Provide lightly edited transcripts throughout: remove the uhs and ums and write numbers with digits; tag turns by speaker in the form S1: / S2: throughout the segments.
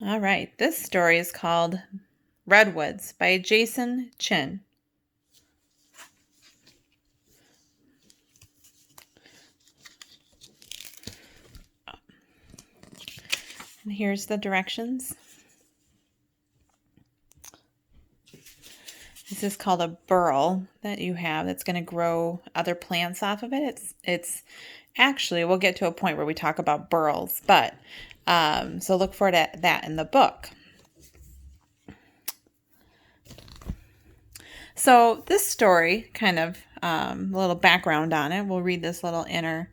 S1: All right, this story is called Redwoods by Jason Chin. And here's the directions. This is called a burl that you have that's going to grow other plants off of it. It's actually, we'll get to a point where we talk about burls, but so look for that in the book. So this story, kind of a little background on it. We'll read this little inner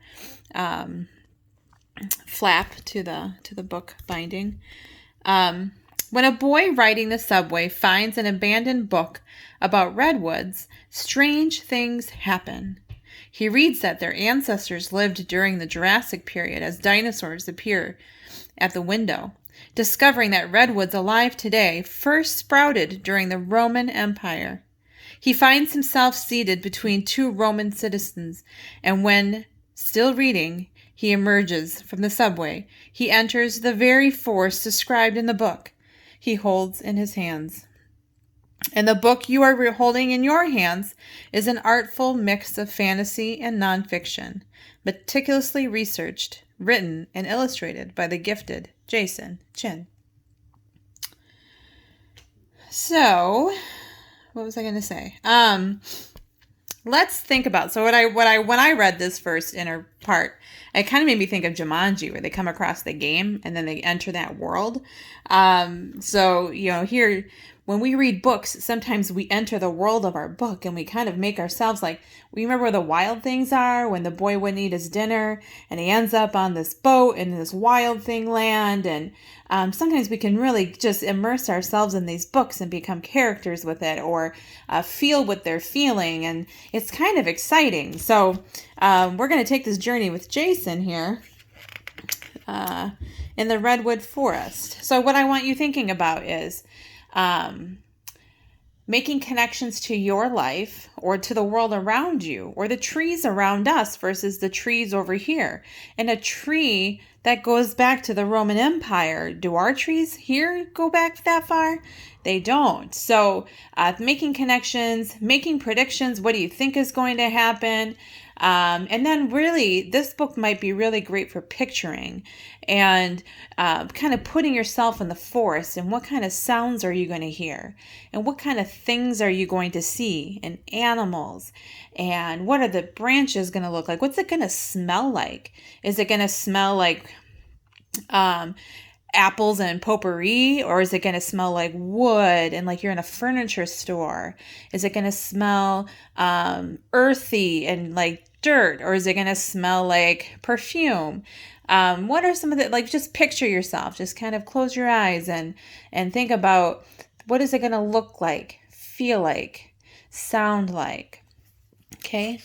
S1: flap to the book binding. When a boy riding the subway finds an abandoned book about redwoods, strange things happen. He reads that their ancestors lived during the Jurassic period as dinosaurs appear at the window, discovering that redwoods alive today first sprouted during the Roman Empire. He finds himself seated between two Roman citizens, and when, still reading, he emerges from the subway, he enters the very forest described in the book he holds in his hands. And the book you are holding in your hands is an artful mix of fantasy and nonfiction, meticulously researched, written, and illustrated by the gifted Jason Chin. So, what was I going to say? Let's think about, so when I read this first inner part, it kind of made me think of Jumanji, where they come across the game and then they enter that world. So, here, when we read books, sometimes we enter the world of our book and we kind of make ourselves like, we remember where the wild things are, when the boy wouldn't eat his dinner and he ends up on this boat in this wild thing land. And sometimes we can really just immerse ourselves in these books and become characters with it, or feel what they're feeling. And it's kind of exciting. So we're going to take this journey with Jason here in the redwood forest. So what I want you thinking about is making connections to your life or to the world around you, or the trees around us versus the trees over here. And a tree that goes back to the Roman Empire. Do our trees here go back that far? They don't. So making connections, making predictions. What do you think is going to happen? And then really, this book might be really great for picturing and kind of putting yourself in the forest, and what kind of sounds are you going to hear, and what kind of things are you going to see, and animals, and what are the branches going to look like? What's it going to smell like? Is it going to smell like apples and potpourri, or is it going to smell like wood and like you're in a furniture store? Is it going to smell earthy and like dirt, or is it going to smell like perfume? What are some of the, like, just picture yourself, just kind of close your eyes and think about, what is it going to look like, feel like, sound like? Okay.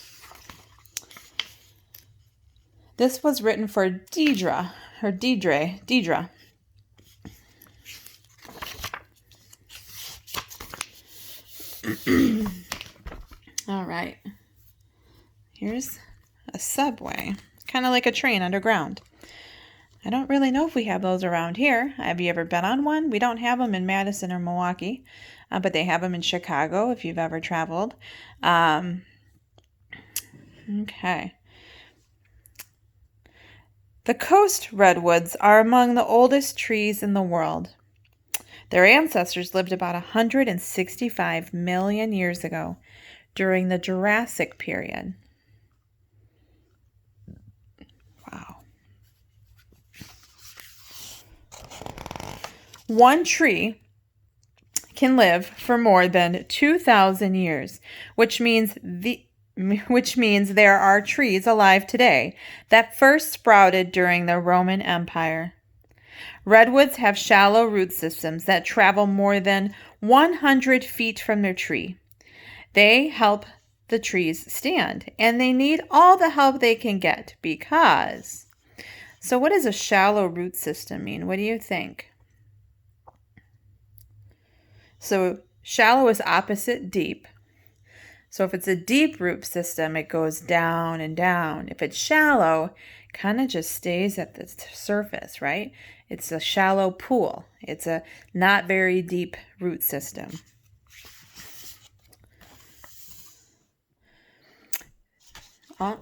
S1: This was written for Deidre. All right. Here's a subway, kind of like a train underground. I don't really know if we have those around here. Have you ever been on one? We don't have them in Madison or Milwaukee, but they have them in Chicago if you've ever traveled. Okay. The coast redwoods are among the oldest trees in the world. Their ancestors lived about 165 million years ago during the Jurassic period. Wow. One tree can live for more than 2,000 years, which means there are trees alive today that first sprouted during the Roman Empire. Redwoods have shallow root systems that travel more than 100 feet from their tree. They help the trees stand, and they need all the help they can get because... So what does a shallow root system mean? What do you think? So shallow is opposite deep. So if it's a deep root system, it goes down and down. If it's shallow, kind of just stays at the surface, right? It's a shallow pool. It's a not very deep root system. Oh,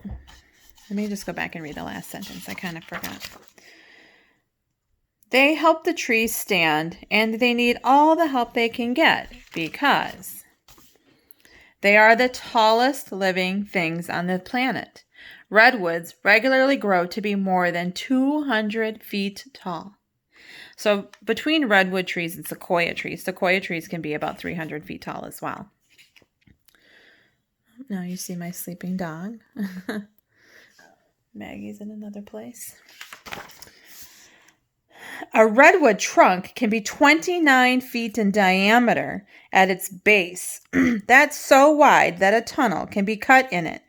S1: let me just go back and read the last sentence. I kind of forgot. They help the trees stand, and they need all the help they can get because they are the tallest living things on the planet. Redwoods regularly grow to be more than 200 feet tall. So between redwood trees and sequoia trees can be about 300 feet tall as well. Now you see my sleeping dog. Maggie's in another place. A redwood trunk can be 29 feet in diameter at its base. That's so wide that a tunnel can be cut in it,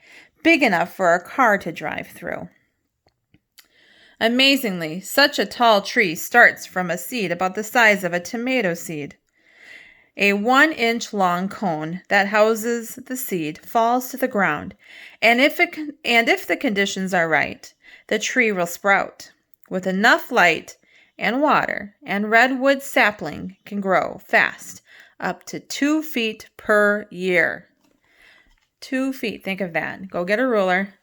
S1: big enough for a car to drive through. Amazingly, such a tall tree starts from a seed about the size of a tomato seed. A 1-inch long cone that houses the seed falls to the ground, and if the conditions are right, the tree will sprout. With enough light and water, and redwood sapling can grow fast, up to 2 feet per year. 2 feet, think of that. Go get a ruler.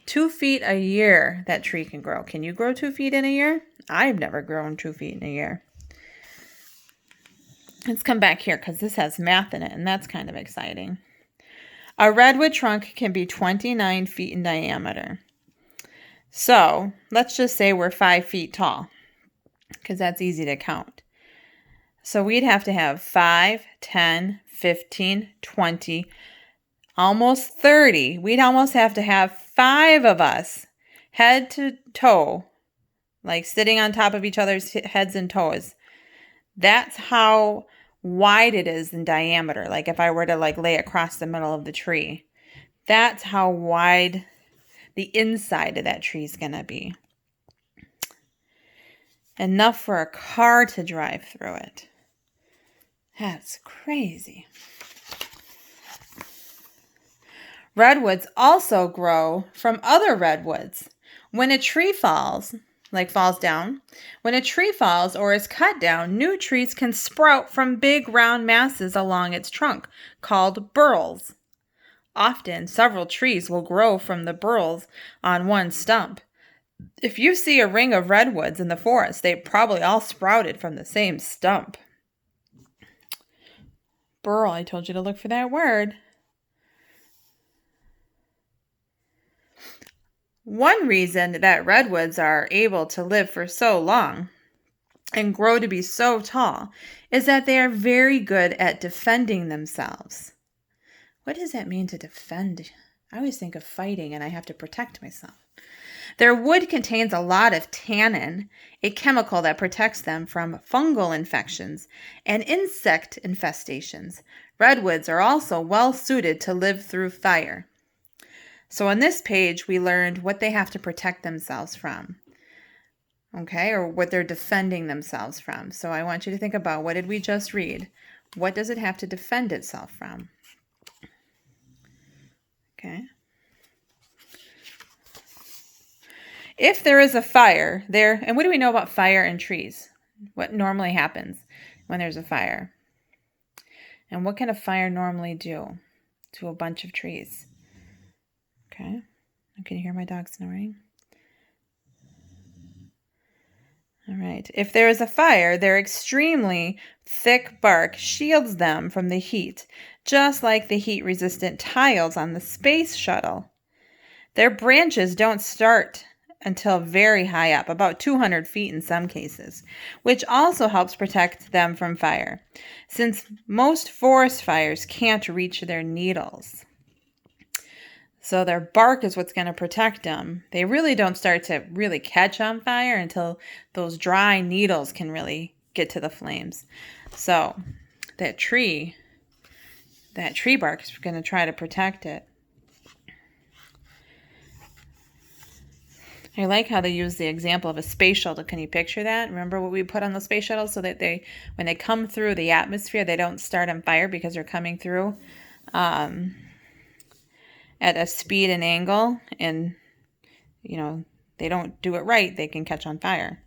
S1: 2 feet a year that tree can grow. Can you grow 2 feet in a year? I've never grown 2 feet in a year. Let's come back here because this has math in it, and that's kind of exciting. A redwood trunk can be 29 feet in diameter. So let's just say we're 5 feet tall because that's easy to count. So we'd have to have 5, 10, 15, 20, almost 30. We'd almost have to have 5 of us head to toe, like sitting on top of each other's heads and toes. That's how wide it is in diameter. Like if I were to lay across the middle of the tree, that's how wide the inside of that tree is going to be. Enough for a car to drive through it. That's crazy. Redwoods also grow from other redwoods. When a tree falls down, when a tree falls or is cut down, new trees can sprout from big round masses along its trunk, called burls. Often, several trees will grow from the burls on one stump. If you see a ring of redwoods in the forest, they probably all sprouted from the same stump. Burl, I told you to look for that word. One reason that redwoods are able to live for so long and grow to be so tall is that they are very good at defending themselves. What does that mean to defend? I always think of fighting and I have to protect myself. Their wood contains a lot of tannin, a chemical that protects them from fungal infections and insect infestations. Redwoods are also well suited to live through fire. So on this page, we learned what they have to protect themselves from, okay, or what they're defending themselves from. So I want you to think about, what did we just read? What does it have to defend itself from? Okay. If there is a fire there, and what do we know about fire and trees? What normally happens when there's a fire? And what can a fire normally do to a bunch of trees? Okay. Can you hear my dog snoring? All right. If there is a fire, their extremely thick bark shields them from the heat, just like the heat-resistant tiles on the space shuttle. Their branches don't start until very high up, about 200 feet in some cases, which also helps protect them from fire, since most forest fires can't reach their needles. So their bark is what's going to protect them. They really don't start to really catch on fire until those dry needles can really get to the flames. So that tree bark is going to try to protect it. I like how they use the example of a space shuttle. Can you picture that? Remember what we put on the space shuttle so that when they come through the atmosphere, they don't start on fire because they're coming through at a speed and angle, and they don't do it right, they can catch on fire.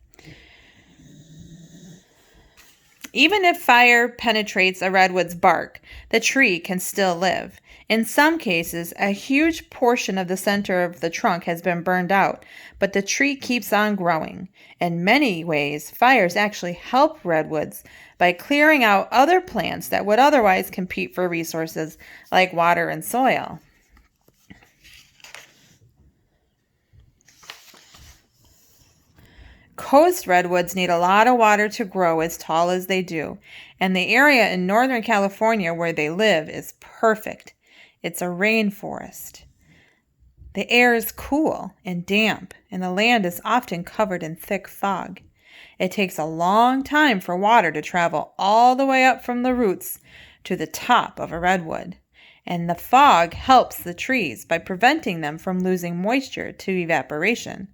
S1: Even if fire penetrates a redwood's bark, the tree can still live. In some cases, a huge portion of the center of the trunk has been burned out, but the tree keeps on growing. In many ways, fires actually help redwoods by clearing out other plants that would otherwise compete for resources like water and soil. Coast redwoods need a lot of water to grow as tall as they do, and the area in Northern California where they live is perfect. It's a rainforest. The air is cool and damp, and the land is often covered in thick fog. It takes a long time for water to travel all the way up from the roots to the top of a redwood, and the fog helps the trees by preventing them from losing moisture to evaporation.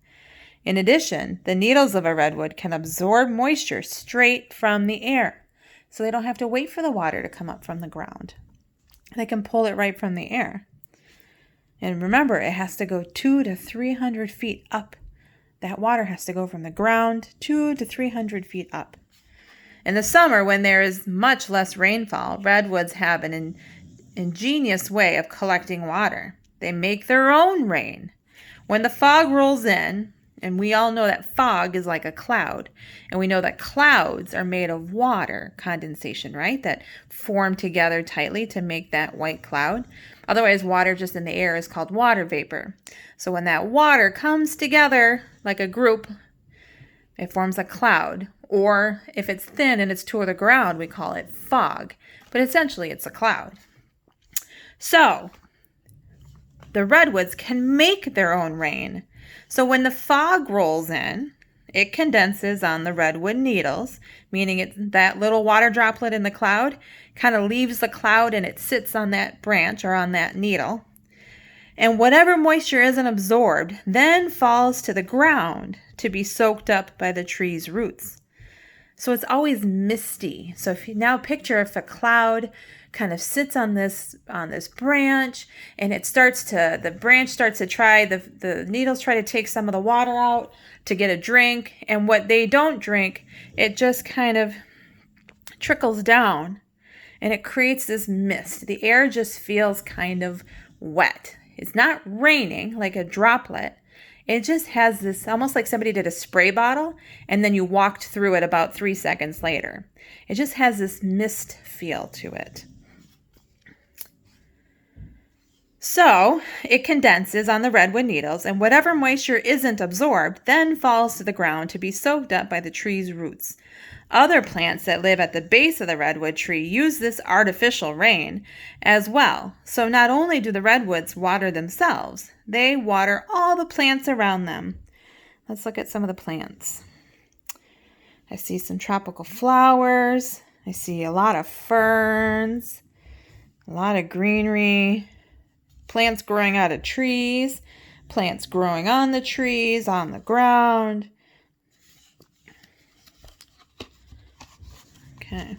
S1: In addition, the needles of a redwood can absorb moisture straight from the air, so they don't have to wait for the water to come up from the ground. They can pull it right from the air. And remember, it has to go 200 to 300 feet up. That water has to go from the ground 200 to 300 feet up. In the summer, when there is much less rainfall, redwoods have an ingenious way of collecting water. They make their own rain. When the fog rolls in, and we all know that fog is like a cloud. And we know that clouds are made of water condensation, right? That form together tightly to make that white cloud. Otherwise, water just in the air is called water vapor. So when that water comes together like a group, it forms a cloud. Or if it's thin and it's toward the ground, we call it fog. But essentially, it's a cloud. So the redwoods can make their own rain. So when the fog rolls in, it condenses on the redwood needles, meaning that little water droplet in the cloud kind of leaves the cloud and it sits on that branch or on that needle. And whatever moisture isn't absorbed then falls to the ground to be soaked up by the tree's roots. So it's always misty. So if you now picture if a cloud kind of sits on this branch and the branch starts to the needles try to take some of the water out to get a drink, and what they don't drink, it just kind of trickles down and it creates this mist. The air just feels kind of wet. It's not raining like a droplet. It just has this, almost like somebody did a spray bottle and then you walked through it about 3 seconds later. It just has this mist feel to it. So it condenses on the redwood needles, and whatever moisture isn't absorbed then falls to the ground to be soaked up by the tree's roots. Other plants that live at the base of the redwood tree use this artificial rain as well. So not only do the redwoods water themselves, they water all the plants around them. Let's look at some of the plants. I see some tropical flowers. I see a lot of ferns, a lot of greenery, plants growing out of trees, plants growing on the trees, on the ground. Okay.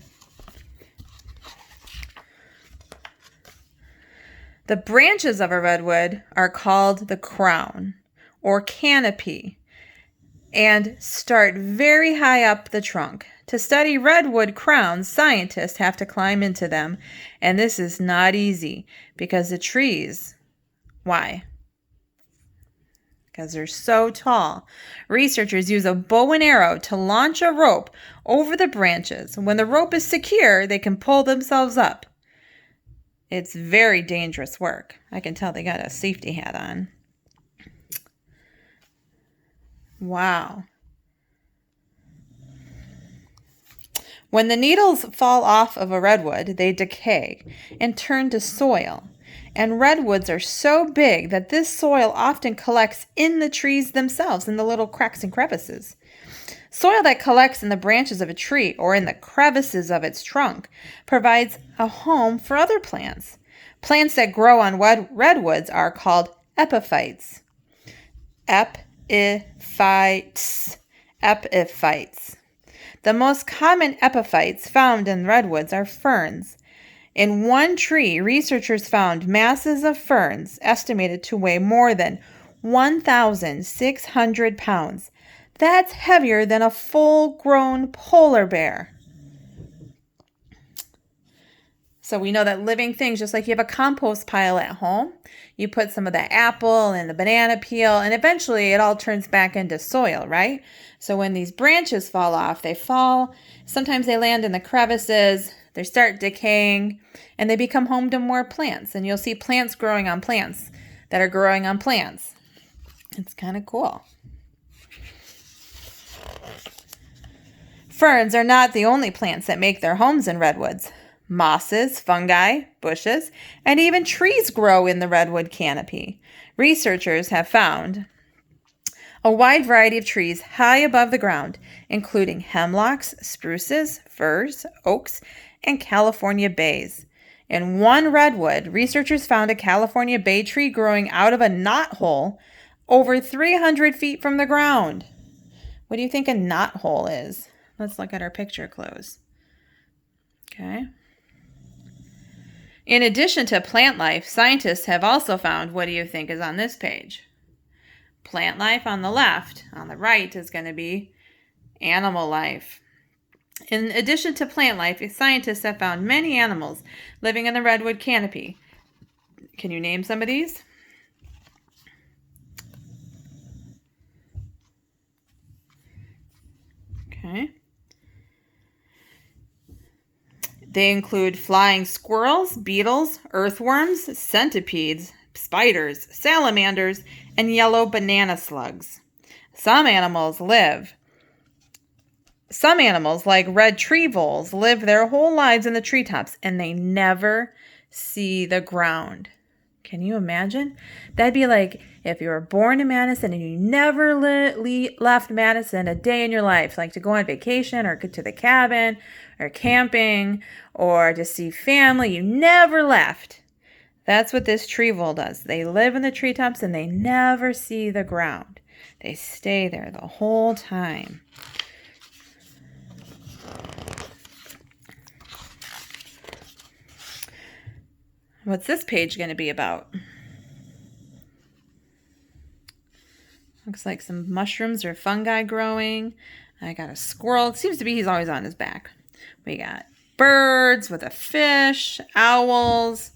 S1: The branches of a redwood are called the crown or canopy and start very high up the trunk. To study redwood crowns, scientists have to climb into them, and this is not easy because the trees, why? Because they're so tall. Researchers use a bow and arrow to launch a rope over the branches. When the rope is secure, they can pull themselves up. It's very dangerous work. I can tell they got a safety hat on. Wow. When the needles fall off of a redwood, they decay and turn to soil. And redwoods are so big that this soil often collects in the trees themselves, in the little cracks and crevices. Soil that collects in the branches of a tree or in the crevices of its trunk provides a home for other plants. Plants that grow on redwoods are called epiphytes. Epiphytes. Epiphytes. The most common epiphytes found in redwoods are ferns. In one tree, researchers found masses of ferns estimated to weigh more than 1,600 pounds. That's heavier than a full-grown polar bear. So we know that living things, just like you have a compost pile at home, you put some of the apple and the banana peel, and eventually it all turns back into soil, right? So when these branches fall off, they fall. Sometimes they land in the crevices. They start decaying, and they become home to more plants. And you'll see plants growing on plants that are growing on plants. It's kind of cool. Ferns are not the only plants that make their homes in redwoods. Mosses, fungi, bushes, and even trees grow in the redwood canopy. Researchers have found a wide variety of trees high above the ground, including hemlocks, spruces, firs, oaks, and California bays. In one redwood, researchers found a California bay tree growing out of a knothole over 300 feet from the ground. What do you think a knothole is? Let's look at our picture close. Okay. In addition to plant life, scientists have also found, what do you think is on this page? Plant life on the left. On the right is going to be animal life. In addition to plant life, scientists have found many animals living in the redwood canopy. Can you name some of these? Okay. They include flying squirrels, beetles, earthworms, centipedes, spiders, salamanders, and yellow banana slugs. Some animals, like red tree voles, live their whole lives in the treetops, and they never see the ground. Can you imagine? That'd be like if you were born in Madison and you never left Madison a day in your life, like to go on vacation or to the cabin or camping or to see family. You never left. That's what this tree vole does. They live in the treetops and they never see the ground. They stay there the whole time. What's this page going to be about? Looks like some mushrooms or fungi growing. I got a squirrel. It seems to be he's always on his back. We got birds with a fish, owls,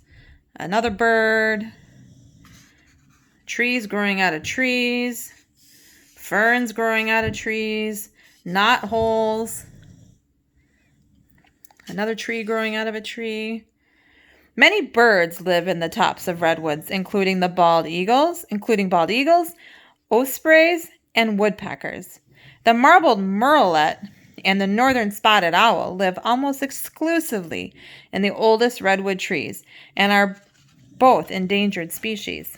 S1: another bird, trees growing out of trees, ferns growing out of trees, knotholes, another tree growing out of a tree. Many birds live in the tops of redwoods, including bald eagles, ospreys, and woodpeckers. The marbled murrelet and the northern spotted owl live almost exclusively in the oldest redwood trees and are both endangered species.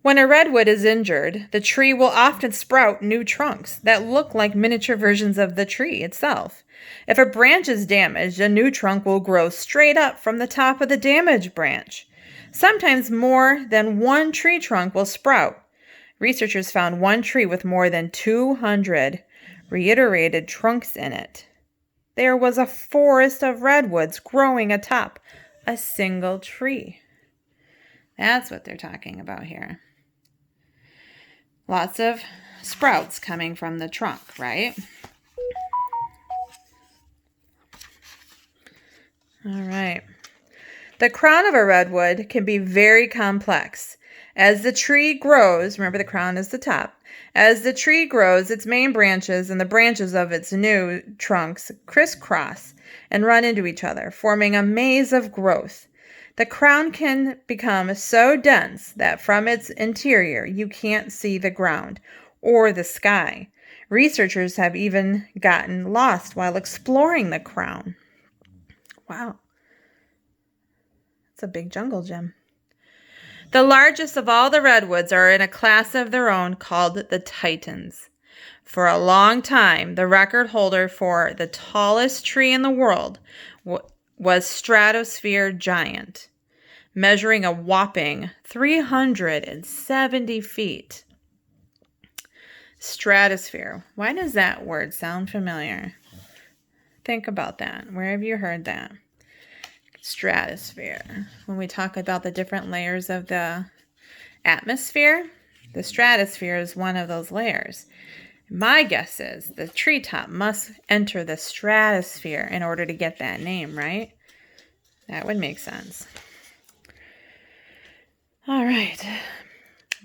S1: When a redwood is injured, the tree will often sprout new trunks that look like miniature versions of the tree itself. If a branch is damaged, a new trunk will grow straight up from the top of the damaged branch. Sometimes more than one tree trunk will sprout. Researchers found one tree with more than 200 reiterated trunks in it. There was a forest of redwoods growing atop a single tree. That's what they're talking about here. Lots of sprouts coming from the trunk, right? All right. The crown of a redwood can be very complex. As the tree grows, remember the crown is the top. As the tree grows, its main branches and the branches of its new trunks crisscross and run into each other, forming a maze of growth. The crown can become so dense that from its interior you can't see the ground or the sky. Researchers have even gotten lost while exploring the crown. Wow. It's a big jungle gym. The largest of all the redwoods are in a class of their own called the Titans. For a long time, the record holder for the tallest tree in the world was Stratosphere Giant, measuring a whopping 370 feet. Stratosphere. Why does that word sound familiar? Think about that. Where have you heard that? Stratosphere. When we talk about the different layers of the atmosphere? The stratosphere is one of those layers. My guess is the treetop must enter the stratosphere in order to get that name, right? That would make sense. All right.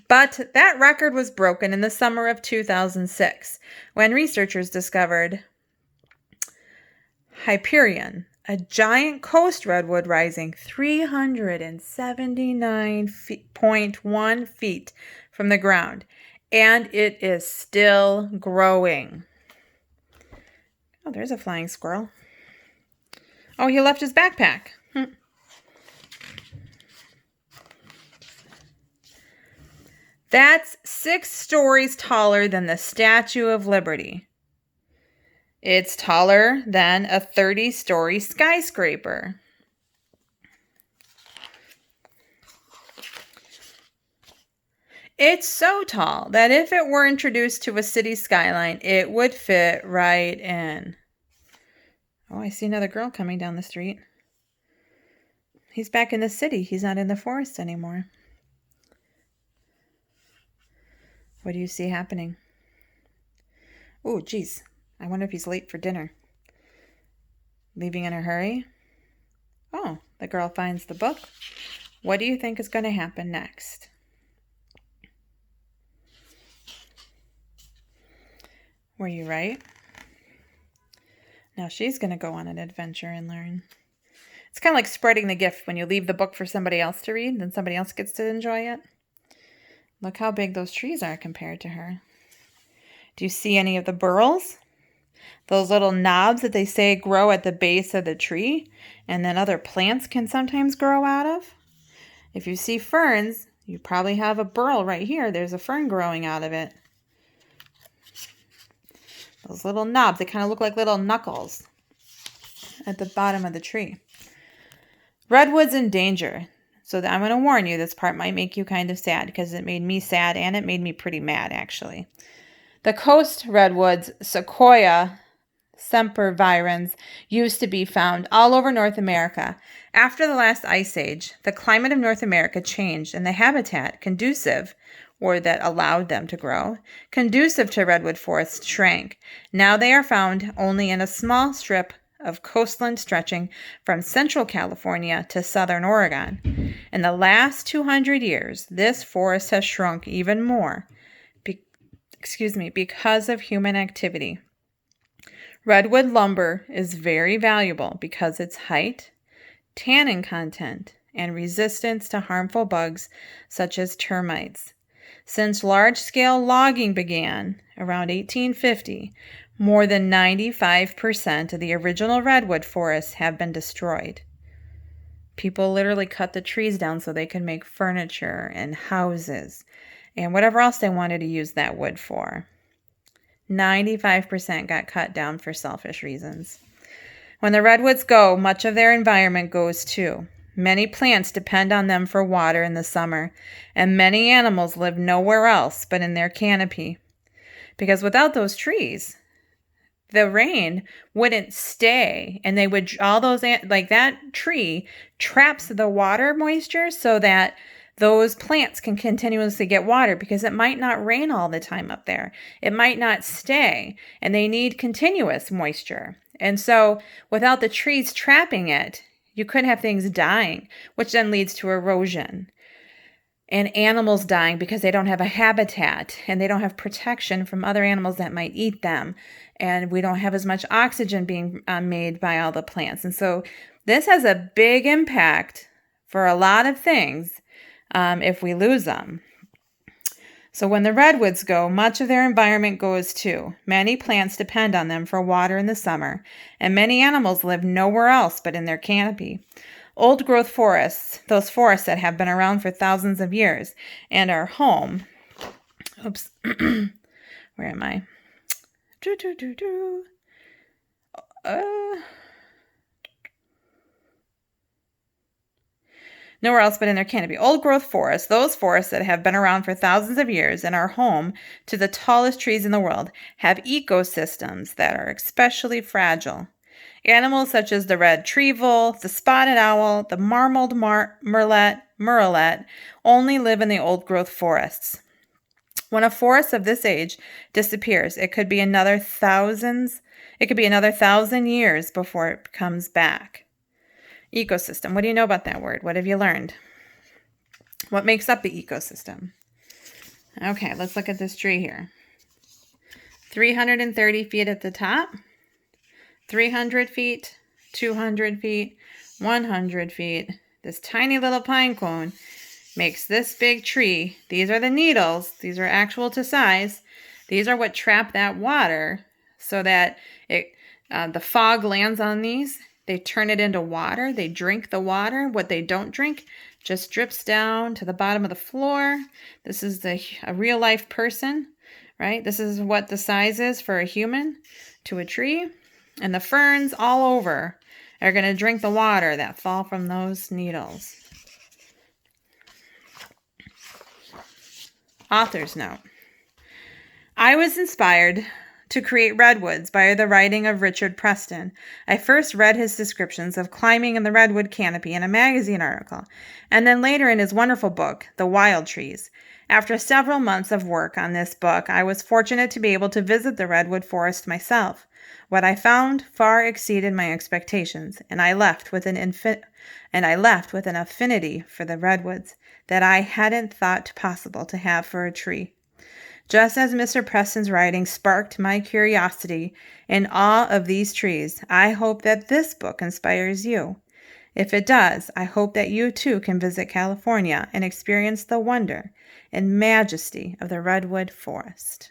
S1: But that record was broken in the summer of 2006 when researchers discovered Hyperion, a giant coast redwood rising 379.1 feet from the ground. And it is still growing. Oh, there's a flying squirrel. Oh, he left his backpack. That's 6 stories taller than the Statue of Liberty. It's taller than a 30-story skyscraper. It's so tall that if it were introduced to a city skyline, it would fit right in. Oh, I see another girl coming down the street. He's back in the city. He's not in the forest anymore. What do you see happening? Oh, geez. I wonder if he's late for dinner. Leaving in a hurry? Oh, the girl finds the book. What do you think is going to happen next? Were you right? Now she's going to go on an adventure and learn. It's kind of like spreading the gift when you leave the book for somebody else to read, then somebody else gets to enjoy it. Look how big those trees are compared to her. Do you see any of the burls? Those little knobs that they say grow at the base of the tree and then other plants can sometimes grow out of? If you see ferns, you probably have a burl right here. There's a fern growing out of it. Those little knobs, they kind of look like little knuckles at the bottom of the tree. Redwoods in danger. So I'm going to warn you, this part might make you kind of sad because it made me sad and it made me pretty mad, actually. The coast redwoods, Sequoia sempervirens, used to be found all over North America. After the last ice age, the climate of North America changed and the habitat conducive, or that allowed them to grow, conducive to redwood forests shrank. Now they are found only in a small strip of coastline stretching from central California to southern Oregon. In the last 200 years, this forest has shrunk even more, because of human activity. Redwood lumber is very valuable because its height, tannin content, and resistance to harmful bugs such as termites. Since large-scale logging began around 1850, more than 95% of the original redwood forests have been destroyed. People literally cut the trees down so they could make furniture and houses and whatever else they wanted to use that wood for. 95% got cut down for selfish reasons. When the redwoods go, much of their environment goes too. Many plants depend on them for water in the summer, and many animals live nowhere else but in their canopy. Because without those trees, the rain wouldn't stay, and they would, all those, like that tree traps the water moisture so that those plants can continuously get water because it might not rain all the time up there. It might not stay, and they need continuous moisture. And so without the trees trapping it, you could have things dying, which then leads to erosion. And animals dying because they don't have a habitat and they don't have protection from other animals that might eat them. And we don't have as much oxygen being made by all the plants. And so this has a big impact for a lot of things if we lose them. So when the redwoods go, much of their environment goes too. Many plants depend on them for water in the summer, and many animals live nowhere else but in their canopy. Old growth forests, those forests that have been around for thousands of years and are home. Oops. Where am I? Nowhere else but in their canopy. Old growth forests, those forests that have been around for thousands of years and are home to the tallest trees in the world, have ecosystems that are especially fragile. Animals such as the red treevil, the spotted owl, the marbled murrelet only live in the old-growth forests. When a forest of this age disappears, it could be another 1,000 years before it comes back. Ecosystem. What do you know about that word? What have you learned? What makes up the ecosystem? Okay, let's look at this tree here. 330 feet at the top, 300 feet, 200 feet, 100 feet. This tiny little pine cone makes this big tree. These are the needles. These are actual to size. These are what trap that water so that the fog lands on these. They turn it into water. They drink the water. What they don't drink just drips down to the bottom of the floor. This is a real life person, right? This is what the size is for a human to a tree. And the ferns all over are going to drink the water that fall from those needles. Author's note. I was inspired to create Redwoods by the writing of Richard Preston. I first read his descriptions of climbing in the redwood canopy in a magazine article, and then later in his wonderful book, The Wild Trees. After several months of work on this book, I was fortunate to be able to visit the redwood forest myself. What I found far exceeded my expectations, and I left with an affinity for the redwoods that I hadn't thought possible to have for a tree. Just as Mr. Preston's writing sparked my curiosity and awe of these trees, I hope that this book inspires you. If it does, I hope that you too can visit California and experience the wonder and majesty of the redwood forest.